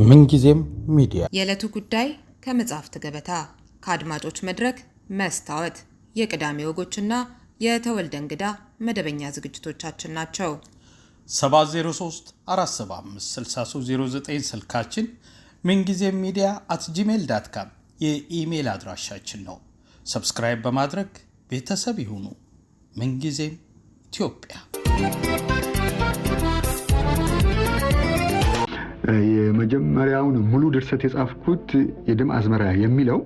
ምንጊዜም ሚዲያ የዕለቱ ጉዳይ ከመጽሐፍት ገበታ ከአድማጮች መድረክ መስታወት የቅዳሜ ወጎችና የተወልደ እንግዳ መደበኛ ዝግጅቶቻችን ናቸው። 703 475 6309 ስልካችን ምንጊዜም media@gmail.com የኢሜል አድራሻችን ነው። ሰብስክራይብ በማድረግ ቤተሰብ ይሁኑ። ምንጊዜም ኢትዮጵያ። የመጀመሪያውን ሙሉ ድርሰት የጻፍኩት የደም አዝመራ የሚለው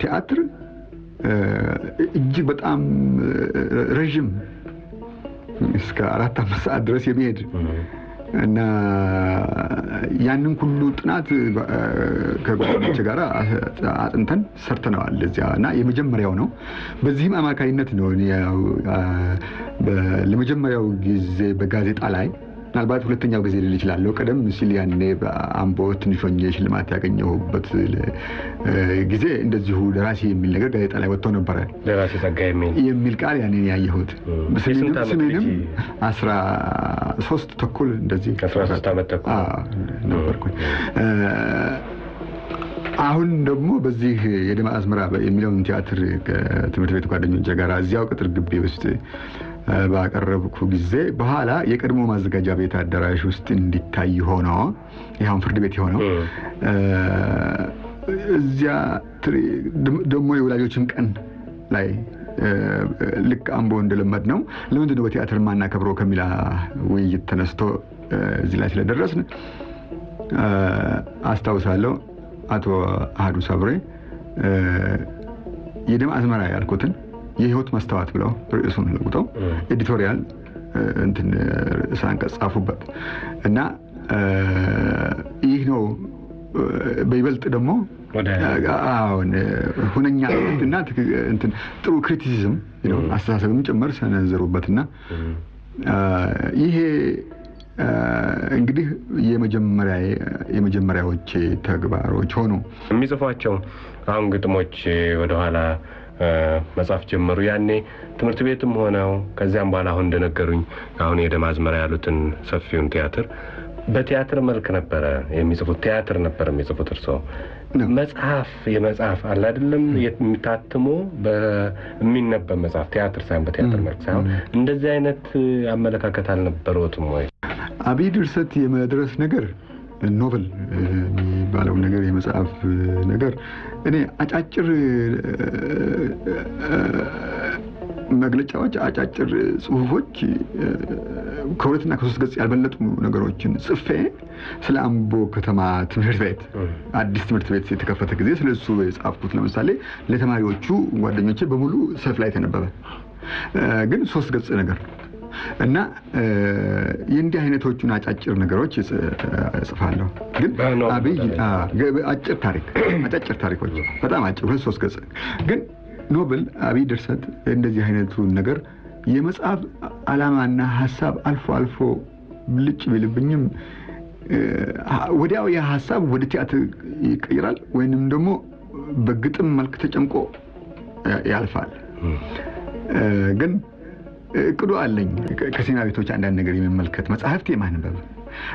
ቲያትር እጅግ በጣም ረጅም እስከ 4-5 ሰዓት ድረስ የሚሄድ እና ያንን ሁሉ ጥናት ከጓደኞቼ ጋር አጥንተን ሰርተናል እዚያና የመጀመሪያው ነው። በዚህም አማካይነት ነው ለመጀመሪያው ጊዜ በጋዜጣ ላይ ምናልባት ሁለተኛው ጊዜ ሊል ይችላል። ቀደም ሲል ያኔ በአምቦ ትንሽ ሆኜ ሽልማት ያገኘሁበት ጊዜ እንደዚሁ ደራሲ የሚል ነገር ጋዜጣ ላይ ወጥቶ ነበር። ደራሲ ጸጋዬ የሚል ቃል ያኔ ያየሁት። ስሜንም 13 ተኩል እንደዚህ 13 ዓመት ተኩል ነበርኩኝ። አሁን ደግሞ በዚህ የደም አዝመራ የሚለውን ቲያትር ከትምህርት ቤት ጓደኞቼ ጋር እዚያው ቅጥር ግቢ ውስጥ ባቀረብኩ ጊዜ በኋላ የቀድሞ ማዘጋጃ ቤት አዳራሽ ውስጥ እንዲታይ ሆኖ ይሄን ፍርድ ቤት ሆኖ እዚያ ደግሞ የወላጆችን ቀን ላይ ልክ አምቦ እንደለመድ ነው ለምንድን ነው በቲያትር ማናከብረው ከሚላ ውይይት ተነስቶ እዚህ ላይ ስለደረስን አስታውሳለሁ አቶ አህዱ ሰብሬ የደም አዝመራ ያልኩትን የህይወት መስታወት ብለው ርዕሱን ለውጠው ኤዲቶሪያል እንትን ሳንቀጽ ጻፉበት እና ይህ ነው በይበልጥ ደግሞ ሁነኛ እና እንትን ጥሩ ክሪቲሲዝም አስተሳሰብም ጭምር ሰነዘሩበትና ይሄ እንግዲህ የመጀመሪያዎቼ ተግባሮች ሆኑ። የሚጽፏቸው አሁን ግጥሞች ወደ ኋላ መጻፍ ጀመሩ። ያኔ ትምህርት ቤትም ሆነው ከዚያም በኋላ አሁን እንደነገሩኝ አሁን የደም አዝመራ ያሉትን ሰፊውን ቲያትር በቲያትር መልክ ነበር የሚጽፉት። ቲያትር ነበር የሚጽፉት። እርሶ የመጽሐፍ አለ አይደለም የሚታተሙ በሚነበብ መጽሐፍ ቲያትር ሳይሆን በቲያትር መልክ ሳይሆን እንደዚህ አይነት አመለካከት አልነበረውትም ወይ? አብይ ድርሰት የመድረስ ነገር ኖቨል የሚባለው ነገር የመጽሐፍ ነገር እኔ አጫጭር መግለጫዎች አጫጭር ጽሁፎች ከሁለትና ከሶስት ገጽ ያልበለጡ ነገሮችን ጽፌ ስለ አምቦ ከተማ ትምህርት ቤት አዲስ ትምህርት ቤት የተከፈተ ጊዜ ስለሱ የጻፍኩት ለምሳሌ ለተማሪዎቹ ጓደኞቼ በሙሉ ሰልፍ ላይ ተነበበ። ግን 3 ገጽ ነገር እና የእንዲህ አይነቶቹን አጫጭር ነገሮች እጽፋለሁ። ግን አብይ አጫጭር ታሪኮች በጣም አጭር 2-3 ገጽ ግን ኖብል አብይ ድርሰት እንደዚህ አይነቱን ነገር የመጽሐፍ ዓላማና ሐሳብ አልፎ አልፎ ብልጭ ቢልብኝም ወዲያው ያ ሐሳብ ወደ ቲያትር ይቀየራል ወይንም ደግሞ በግጥም መልክ ተጨምቆ ያልፋል። ግን እቅዱ አለኝ ከሲኒማ ቤቶች አንዳንድ ነገር የሚመልከት መጽሐፍት የማንበብ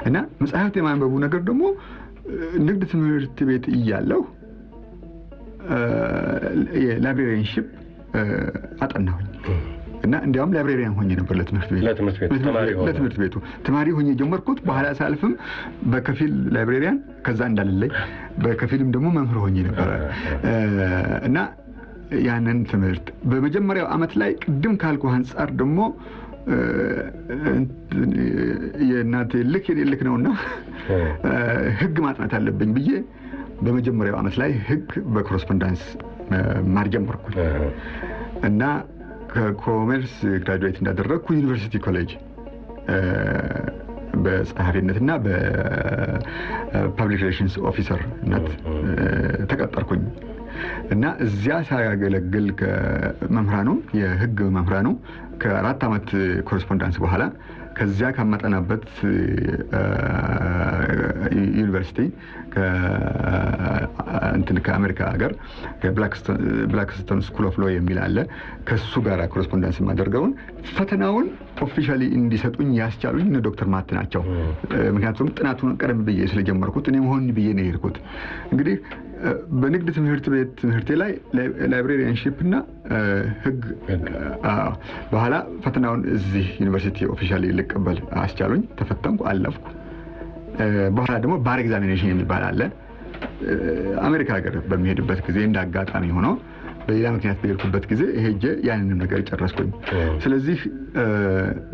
እና መጽሐፍት የማንበቡ ነገር ደግሞ ንግድ ትምህርት ቤት እያለሁ የላይብሬሪያንሺፕ አጠናሁኝ እና እንዲያውም ላይብሬሪያን ሆኜ ነበር ለትምህርት ቤቱ ተማሪ ሆኜ ጀመርኩት። በኋላ ሳልፍም በከፊል ላይብሬሪያን ከዛ እንዳለለኝ በከፊልም ደግሞ መምህር ሆኜ ነበር እና ያንን ትምህርት በመጀመሪያው አመት ላይ ቅድም ካልኩ አንፃር ደግሞ የእናቴ ልክ ነውና ህግ ማጥናት አለብኝ ብዬ በመጀመሪያው አመት ላይ ህግ በኮረስፖንዳንስ ማርጀምርኩ እና ከኮመርስ ግራጁዌት እንዳደረግኩ ዩኒቨርሲቲ ኮሌጅ በጸሐፊነትና በፐብሊክ ሪሌሽንስ ኦፊሰርነት ተቀጠርኩኝ። እና እዚያ ሳያገለግል ከመምህራኑ የህግ መምህራኑ ከ4 ዓመት ኮረስፖንዳንስ በኋላ ከዚያ ካመጣናበት ዩኒቨርሲቲ ከአሜሪካ ሀገር ብላክስቶን ስኩል ኦፍ ሎ የሚል አለ ከሱ ጋር ኮረስፖንዳንስ ማደርገውን ፈተናውን ኦፊሻሊ እንዲሰጡኝ ያስቻሉኝ ዶክተር ማት ናቸው። ምክንያቱም ጥናቱን ቀደም ብዬ ስለጀመርኩት እኔ መሆን ብዬ ነው የሄድኩት። እንግዲህ በንግድ ትምህርት ቤት ትምህርቴ ላይ ላይብሬሪያንሺፕ እና ህግ በኋላ ፈተናውን እዚህ ዩኒቨርሲቲ ኦፊሻሊ ልቀበል አስቻሉኝ። ተፈተንኩ፣ አለፍኩ። በኋላ ደግሞ ባር ኤግዛሚኔሽን የሚባል አለ። አሜሪካ ሀገር በሚሄድበት ጊዜ እንዳጋጣሚ ሆኖ በሌላ ምክንያት በሄድኩበት ጊዜ ሄጄ ያንንም ነገር ጨረስኩኝ። ስለዚህ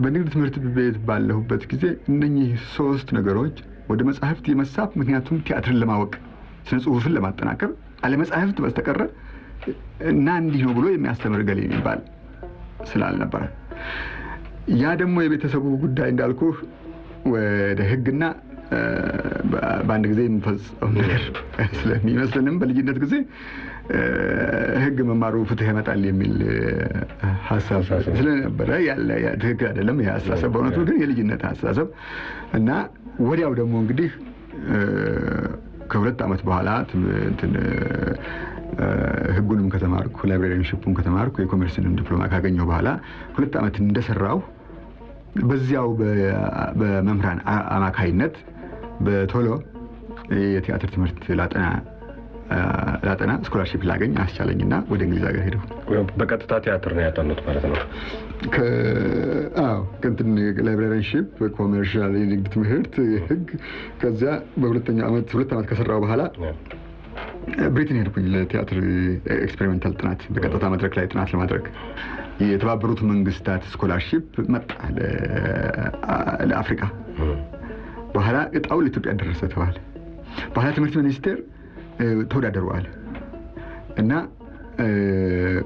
በንግድ ትምህርት ቤት ባለሁበት ጊዜ እነኚህ 3 ነገሮች ወደ መጽሐፍት የመሳብ ምክንያቱም ቲያትርን ለማወቅ ስነ ጽሁፍን ለማጠናከር አለመጽሐፍት በስተቀረ እና እንዲህ ነው ብሎ የሚያስተምር ገሌ የሚባል ስላልነበረ ያ ደግሞ የቤተሰቡ ጉዳይ እንዳልኩ ወደ ህግና በአንድ ጊዜ የሚፈጸም ነገር ስለሚመስልንም በልጅነት ጊዜ ህግ መማሩ ፍትህ ያመጣል የሚል ሐሳብ ስለነበረ ያለ ትክክል አይደለም። ይሄ ሐሳብ በእውነቱ ግን የልጅነት ሐሳብ እና ወዲያው ደግሞ እንግዲህ ከ2 ዓመት በኋላ ህጉንም ከተማርኩ ላይብሬሪያንሺፑን ከተማርኩ የኮሜርስንም ዲፕሎማ ካገኘሁ በኋላ 2 ዓመት እንደሰራው በዚያው በመምህራን አማካይነት በቶሎ የቲያትር ትምህርት ላጠና ስኮላርሺፕ ላገኝ አስቻለኝና ወደ እንግሊዝ ሀገር ሄደው በቀጥታ ቲያትር ነው ያጠኑት ማለት ነው። ላይብሬሪያንሺፕ ኮሜርሻል የንግድ ትምህርት ህግ ከዚያ በሁለተኛው ዓመት 2 ዓመት ከሰራው በኋላ ብሪትን ሄድኩኝ ለቲያትር ኤክስፔሪሜንታል ጥናት በቀጥታ መድረክ ላይ ጥናት ለማድረግ የተባበሩት መንግስታት ስኮላርሺፕ መጣ ለአፍሪካ። በኋላ እጣው ለኢትዮጵያ ደረሰ ተባለ። በኋላ ትምህርት ሚኒስቴር ተወዳደሩዋል እና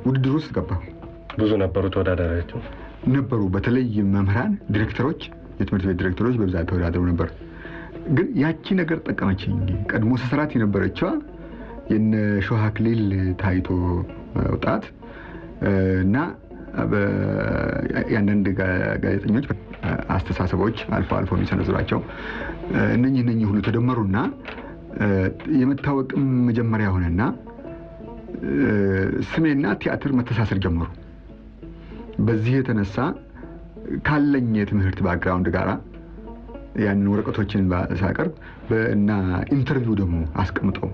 ውድድሩ ውስጥ ገባሁ። ብዙ ነበሩ ተወዳዳሪዎች ነበሩ። በተለይ መምህራን፣ ዲሬክተሮች፣ የትምህርት ቤት ዲሬክተሮች በብዛት ተወዳደሩ ነበር። ግን ያቺ ነገር ጠቀመችኝ። ቀድሞ ሰራት የነበረችዋ የነ ሾህ አክሊል ታይቶ ወጣት እና ያንዳንድ ጋዜጠኞች አስተሳሰቦች አልፎ የሚሰነዝሯቸው እነኚህ ሁሉ ተደመሩና የመታወቅም መጀመሪያ ሆነና ስሜና ቲያትር መተሳሰር ጀመሩ። በዚህ የተነሳ ካለኝ የትምህርት ባክግራውንድ ጋራ ያንን ወረቀቶችን ሳቀርብ እና ኢንተርቪው ደግሞ አስቀምጠው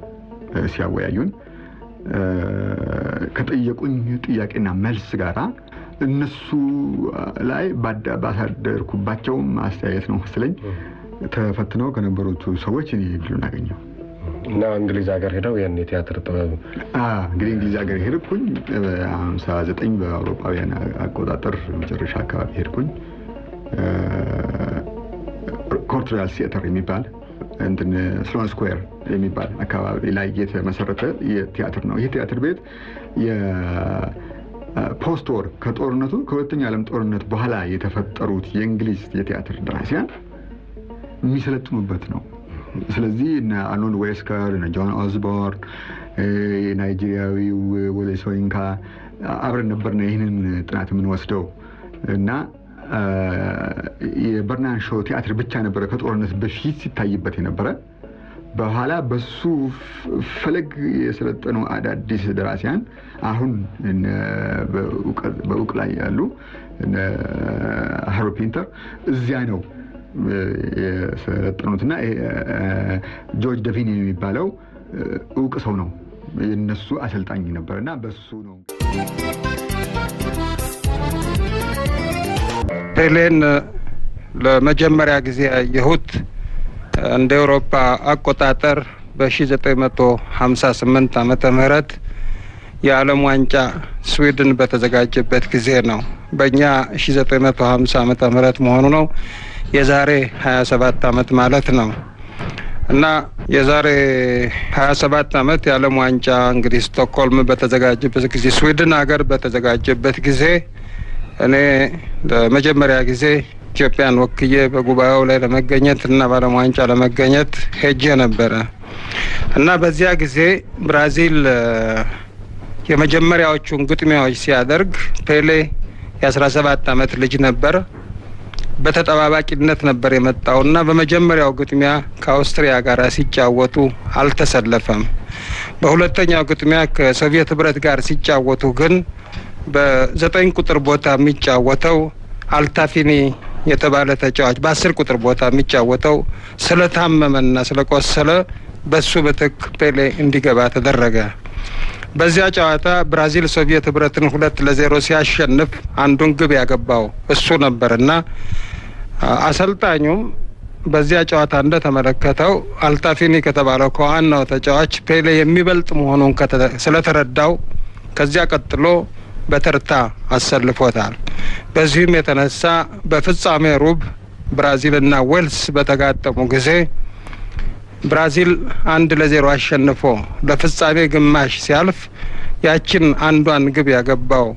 ሲያወያዩን ከጠየቁኝ ጥያቄና መልስ ጋራ እነሱ ላይ ባሳደርኩባቸው አስተያየት ነው መሰለኝ ተፈትነው ከነበሩት ሰዎች እኔ እድሉን አገኘሁ እና እንግሊዝ ሀገር ሄደው ያን የቲያትር ጥበብ እንግዲህ እንግሊዝ ሀገር ሄድኩኝ 59 በአውሮፓውያን አቆጣጠር መጨረሻ አካባቢ ሄድኩኝ። ኮርትሪያል ሲኤተር የሚባል ስሎን ስኩዌር የሚባል አካባቢ ላይ የተመሰረተ የቲያትር ነው። ይህ ቲያትር ቤት የፖስት ወር ከጦርነቱ ከሁለተኛው ዓለም ጦርነት በኋላ የተፈጠሩት የእንግሊዝ የቲያትር ደራሲያን የሚሰለጥኑበት ነው። ስለዚህ እነ አርኖልድ ዌስከር፣ እነ ጆን ኦዝቦርን፣ ናይጄሪያዊው ወሌ ሶይንካ አብረን ነበር ነው ይህንን ጥናት የምንወስደው እና የበርናን ሾው ቲያትር ብቻ ነበረ ከጦርነት በፊት ሲታይበት የነበረ። በኋላ በሱ ፈለግ የሰለጠኑ አዳዲስ ደራሲያን አሁን በእውቅ ላይ ያሉ ሃሮ ፒንተር እዚያ ነው የሰለጠኑትና ጆርጅ ደቪኒ የሚባለው እውቅ ሰው ነው የነሱ አሰልጣኝ ነበርና በሱ ነው። ፔሌን ለመጀመሪያ ጊዜ ያየሁት እንደ አውሮፓ አቆጣጠር በ1958 ዓመተ ምህረት የዓለም ዋንጫ ስዊድን በተዘጋጀበት ጊዜ ነው። በእኛ 1950 ዓመተ ምህረት መሆኑ ነው። የዛሬ 27 ዓመት ማለት ነው። እና የዛሬ 27 ዓመት የዓለም ዋንጫ እንግዲህ ስቶክሆልም በተዘጋጀበት ጊዜ ስዊድን ሀገር በተዘጋጀበት ጊዜ እኔ ለመጀመሪያ ጊዜ ኢትዮጵያን ወክዬ በጉባኤው ላይ ለመገኘት እና በዓለም ዋንጫ ለመገኘት ሄጄ ነበረ እና በዚያ ጊዜ ብራዚል የመጀመሪያዎቹን ግጥሚያዎች ሲያደርግ ፔሌ የ17 ዓመት ልጅ ነበር። በተጠባባቂነት ነበር የመጣውና በመጀመሪያው ግጥሚያ ከአውስትሪያ ጋር ሲጫወቱ አልተሰለፈም። በሁለተኛው ግጥሚያ ከሶቪየት ህብረት ጋር ሲጫወቱ ግን በ9 ቁጥር ቦታ የሚጫወተው አልታፊኒ የተባለ ተጫዋች በ10 ቁጥር ቦታ የሚጫወተው ስለታመመና ስለቆሰለ በሱ ምትክ ፔሌ እንዲገባ ተደረገ። በዚያ ጨዋታ ብራዚል ሶቪየት ህብረትን 2-0 ሲያሸንፍ አንዱን ግብ ያገባው እሱ ነበርና አሰልጣኙም በዚያ ጨዋታ እንደተመለከተው አልታፊኒ ከተባለው ከዋናው ተጫዋች ፔሌ የሚበልጥ መሆኑን ስለተረዳው ከዚያ ቀጥሎ በተርታ አሰልፎታል። በዚህም የተነሳ በፍጻሜ ሩብ ብራዚልና ዌልስ በተጋጠሙ ጊዜ ብራዚል 1-0 አሸንፎ ለፍጻሜ ግማሽ ሲያልፍ ያችን አንዷን ግብ ያገባው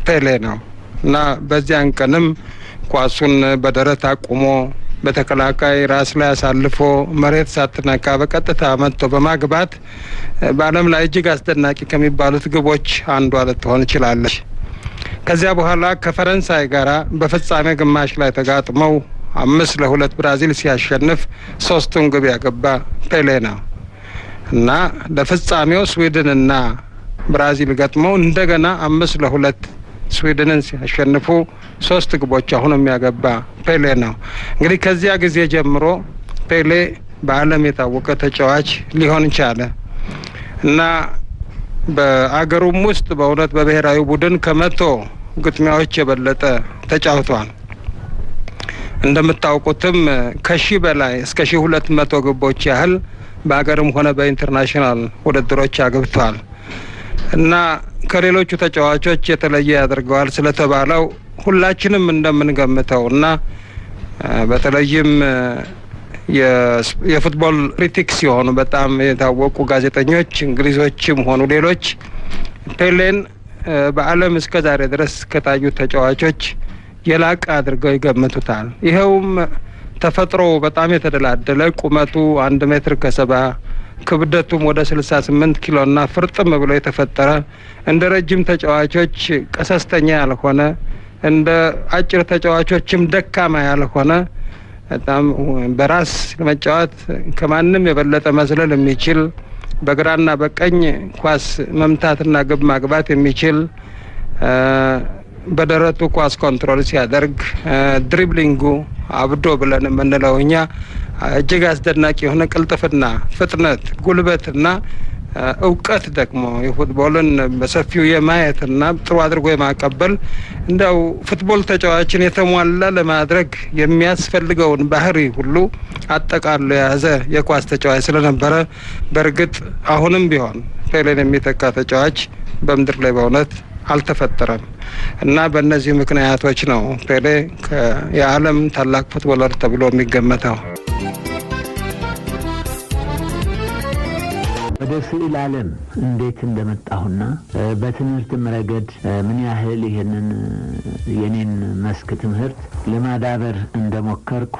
ፔሌ ነው እና በዚያን ቀንም ኳሱን በደረት አቁሞ በተከላካይ ራስ ላይ አሳልፎ መሬት ሳትነካ በቀጥታ መጥቶ በማግባት በዓለም ላይ እጅግ አስደናቂ ከሚባሉት ግቦች አንዷ ልትሆን ይችላለች። ከዚያ በኋላ ከፈረንሳይ ጋር በፍጻሜ ግማሽ ላይ ተጋጥመው 5-2 ብራዚል ሲያሸንፍ 3ቱን ግብ ያገባ ፔሌ ነው እና ለፍጻሜው ስዊድንና ብራዚል ገጥመው እንደገና 5-2 ስዊድንን ሲያሸንፉ 3 ግቦች አሁን የሚያገባ ፔሌ ነው። እንግዲህ ከዚያ ጊዜ ጀምሮ ፔሌ በዓለም የታወቀ ተጫዋች ሊሆን ቻለ እና በአገሩም ውስጥ በእውነት በብሔራዊ ቡድን ከ100 ግጥሚያዎች የበለጠ ተጫውቷል። እንደምታውቁትም ከ1000 በላይ እስከ 1200 ግቦች ያህል በአገርም ሆነ በኢንተርናሽናል ውድድሮች አግብቷል እና ከሌሎቹ ተጫዋቾች የተለየ ያደርገዋል ስለተባለው ሁላችንም እንደምንገምተው እና በተለይም የፉትቦል ክሪቲክስ የሆኑ በጣም የታወቁ ጋዜጠኞች እንግሊዞችም ሆኑ ሌሎች ፔሌን በዓለም እስከ ዛሬ ድረስ ከታዩ ተጫዋቾች የላቀ አድርገው ይገምቱታል። ይኸውም ተፈጥሮ በጣም የተደላደለ ቁመቱ 1 ሜትር ከ70 ክብደቱም ወደ 68 ኪሎና ፍርጥም ብሎ የተፈጠረ እንደ ረጅም ተጫዋቾች ቀሰስተኛ ያልሆነ እንደ አጭር ተጫዋቾችም ደካማ ያልሆነ በጣም በራስ ለመጫወት ከማንም የበለጠ መዝለል የሚችል በግራና በቀኝ ኳስ መምታትና ግብ ማግባት የሚችል በደረቱ ኳስ ኮንትሮል ሲያደርግ ድሪብሊንጉ አብዶ ብለን የምንለው እኛ እጅግ አስደናቂ የሆነ ቅልጥፍና፣ ፍጥነት፣ ጉልበትና እውቀት ደግሞ የፉትቦልን በሰፊው የማየትና ጥሩ አድርጎ የማቀበል እንደው ፉትቦል ተጫዋችን የተሟላ ለማድረግ የሚያስፈልገውን ባህሪ ሁሉ አጠቃሎ የያዘ የኳስ ተጫዋች ስለነበረ በእርግጥ አሁንም ቢሆን ፔሌን የሚተካ ተጫዋች በምድር ላይ በእውነት አልተፈጠረም እና በእነዚህ ምክንያቶች ነው ፔሌ የዓለም ታላቅ ፉትቦለር ተብሎ የሚገመተው። ወደ ስዕል ዓለም እንዴት እንደመጣሁና በትምህርትም ረገድ ምን ያህል ይሄንን የኔን መስክ ትምህርት ለማዳበር እንደሞከርኩ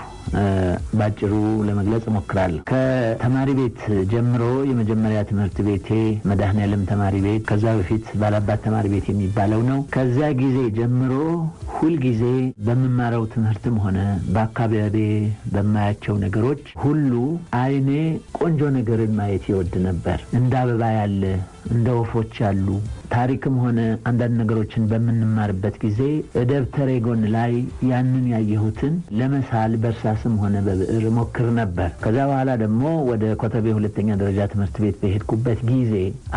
ባጭሩ ለመግለጽ እሞክራለሁ። ከተማሪ ቤት ጀምሮ የመጀመሪያ ትምህርት ቤቴ መድኃኔዓለም ተማሪ ቤት፣ ከዛ በፊት ባላባት ተማሪ ቤት የሚባለው ነው። ከዛ ጊዜ ጀምሮ ሁልጊዜ በመማረው ትምህርትም ሆነ በአካባቢ በማያቸው ነገሮች ሁሉ አይኔ ቆንጆ ነገርን ማየት ይወድ ነበር። እንደ አበባ ያለ እንደ ወፎች ያሉ ታሪክም ሆነ አንዳንድ ነገሮችን በምንማርበት ጊዜ ደብተሬ ጎን ላይ ያንን ያየሁትን ለመሳል በእርሳስም ሆነ በብዕር ሞክር ነበር። ከዛ በኋላ ደግሞ ወደ ኮተቤ ሁለተኛ ደረጃ ትምህርት ቤት በሄድኩበት ጊዜ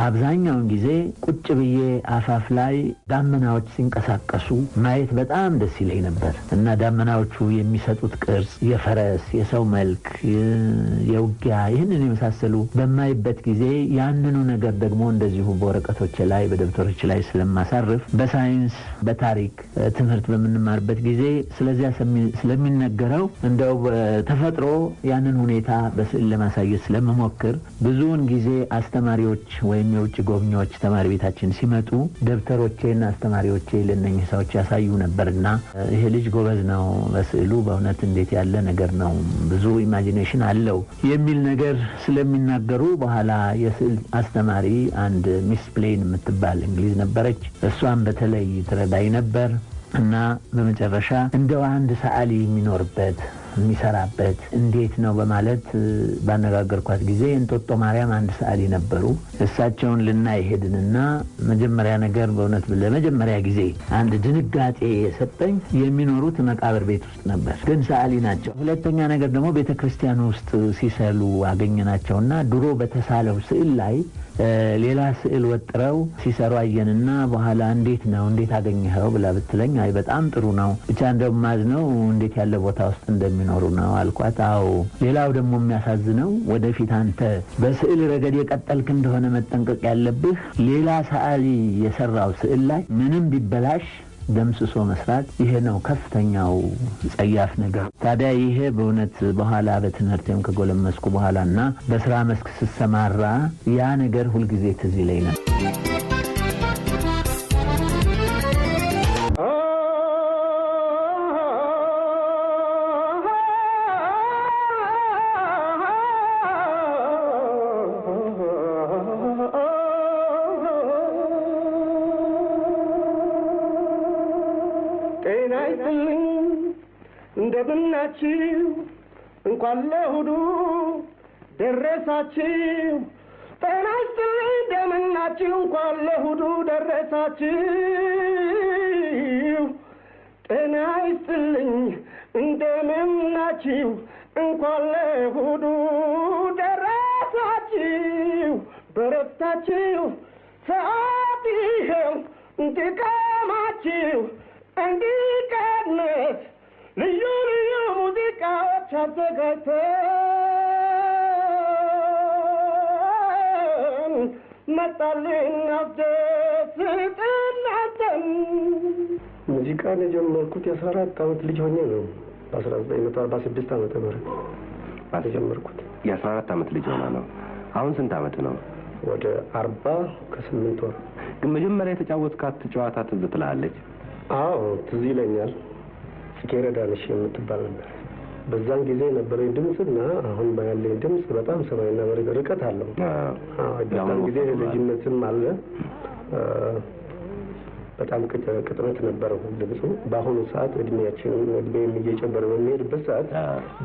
አብዛኛውን ጊዜ ቁጭ ብዬ አፋፍ ላይ ዳመናዎች ሲንቀሳቀሱ ማየት በጣም ደስ ይለኝ ነበር እና ዳመናዎቹ የሚሰጡት ቅርጽ፣ የፈረስ፣ የሰው መልክ፣ የውጊያ ይህንን የመሳሰሉ በማይበት ጊዜ ያንኑ ነገር ደግሞ እንደዚሁ በወረቀቶች ላይ በደብተሮች ላይ ስለማሳርፍ በሳይንስ በታሪክ ትምህርት በምንማርበት ጊዜ ስለዚያ ስለሚነገረው እንደው ተፈጥሮ ያንን ሁኔታ በስዕል ለማሳየት ስለመሞክር ብዙውን ጊዜ አስተማሪዎች ወይም የውጭ ጎብኚዎች ተማሪ ቤታችን ሲመጡ ደብተሮቼና አስተማሪዎቼ ለነኚህ ሰዎች ያሳዩ ነበርና ይሄ ልጅ ጎበዝ ነው በስዕሉ በእውነት እንዴት ያለ ነገር ነው ብዙ ኢማጂኔሽን አለው የሚል ነገር ስለሚናገሩ በኋላ የስዕል አስተማሪ አንድ ሚስ ፕሌን የምትባል እንግሊዝ ነበረች። እሷም በተለይ ትረዳይ ነበር እና በመጨረሻ እንደው አንድ ሰዓሊ የሚኖርበት የሚሰራበት እንዴት ነው በማለት ባነጋገርኳት ጊዜ እንጦጦ ማርያም አንድ ሰዓሊ ነበሩ። እሳቸውን ልናይ ሄድንና መጀመሪያ ነገር በእውነት ለመጀመሪያ ጊዜ አንድ ድንጋጤ የሰጠኝ የሚኖሩት መቃብር ቤት ውስጥ ነበር፣ ግን ሰዓሊ ናቸው። ሁለተኛ ነገር ደግሞ ቤተክርስቲያን ውስጥ ሲሰሉ አገኘናቸውና ድሮ በተሳለው ስዕል ላይ ሌላ ስዕል ወጥረው ሲሰሩ አየንና በኋላ እንዴት አገኘኸው ብላ ብትለኝ አይ በጣም ጥሩ ነው ብቻ እንደማዝነው እንዴት ያለ ቦታ ውስጥ እንደሚኖሩ ነው አልኳት። አዎ ሌላው ደግሞ የሚያሳዝነው ወደፊት አንተ በስዕል ረገድ የቀጠልክ እንደሆነ መጠንቀቅ ያለብህ ሌላ ሰዓሊ የሰራው ስዕል ላይ ምንም ቢበላሽ ደምስሶ መስራት ይሄ ነው ከፍተኛው ጸያፍ ነገር። ታዲያ ይሄ በእውነት በኋላ በትምህርቴም ከጎለመስኩ በኋላና በስራ መስክ ስሰማራ ያ ነገር ሁልጊዜ ትዝ ይለኛል። እንደምናችሁ እንኳን ለእሑዱ ደረሳችሁ። ጤና ይስጥልኝ እንደምናችሁ እንኳን ለእሑዱ ደረሳችሁ። ጤና ይስጥልኝ እንደምናችሁ እንኳን ለእሑዱ ደረሳችሁ። በረታችሁ ሰዓት ይኸው እንዲቀማችሁ እንዲቀንስ ልዩ ልዩ ሙዚቃዎች አዘጋጅተን መጣልን አስደስት እናንተን። ሙዚቃን የጀመርኩት የ14 ዓመት ልጅ ሆኜ ነው። በ1946 ዓመተ ምህረት የጀመርኩት። የ14 ዓመት ልጅ ሆነ ነው። አሁን ስንት ዓመት ነው? ወደ 40 ወር። ግን መጀመሪያ የተጫወትካት ጨዋታ ትዝ ትላለች? አዎ ትዝ ይለኛል። ጽጌረዳነሽ የምትባል ነበር። በዛን ጊዜ የነበረኝ ድምፅና አሁን ባለኝ ድምፅ በጣም ሰማይና መሬት ርቀት አለው። በዛን ጊዜ ልጅነትም አለ፣ በጣም ቅጥነት ነበረው ድምፁ። በአሁኑ ሰዓት እድሜም እየጨመረ በሚሄድበት ሰዓት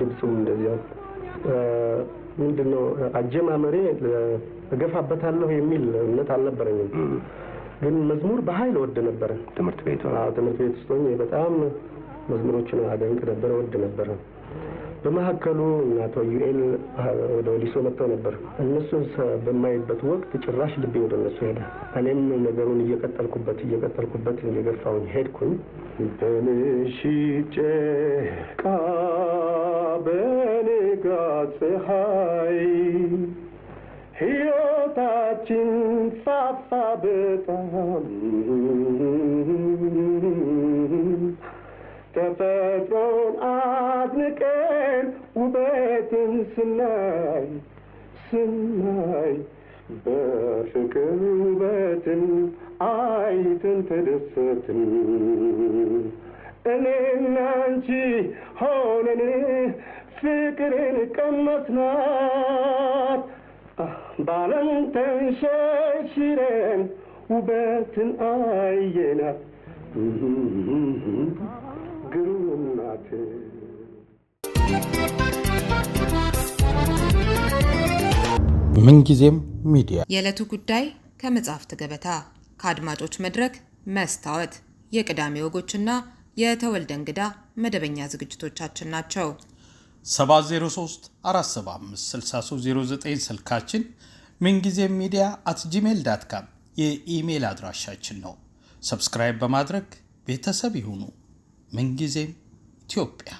ድምፁም እንደዚያው ምንድነው አጀማመሬ እገፋበታለሁ የሚል እምነት አልነበረኝም። ግን መዝሙር በኃይል ወድ ነበረ። ትምህርት ቤት ውስጥ ሆኜ በጣም መዝሙሮችን አደንቅ ነበር፣ ወድ ነበር። በመሀከሉ አቶ ዩኤል ወደ ወሊሶ መጥተው ነበር። እነሱን በማይበት ወቅት ጭራሽ ልቤ ወደ እነሱ ሄደ። እኔም ነገሩን እየቀጠልኩበት እየገፋሁኝ ሄድኩኝ። በምሽት ጨረቃ በንጋት ፀሐይ ሕይወታችን ፋፋ በጣም ተፈጥሮን አድንቀን ውበትን ስናይ በፍቅር ውበትን አይተን ተደሰትን። እኔና አንቺ ሆነን ፍቅርን ቀመስናት፣ ባለም ተንሸሽረን ውበትን አየናት። ግሩምናት ምንጊዜም ሚዲያ የዕለቱ ጉዳይ ከመጽሐፍት ገበታ ከአድማጮች መድረክ መስታወት የቅዳሜ ወጎችና የተወልደ እንግዳ መደበኛ ዝግጅቶቻችን ናቸው። 703 475 6309 ስልካችን፣ ምንጊዜም ሚዲያ @gmail.com የኢሜል አድራሻችን ነው። ሰብስክራይብ በማድረግ ቤተሰብ ይሁኑ። ምንጊዜም ኢትዮጵያ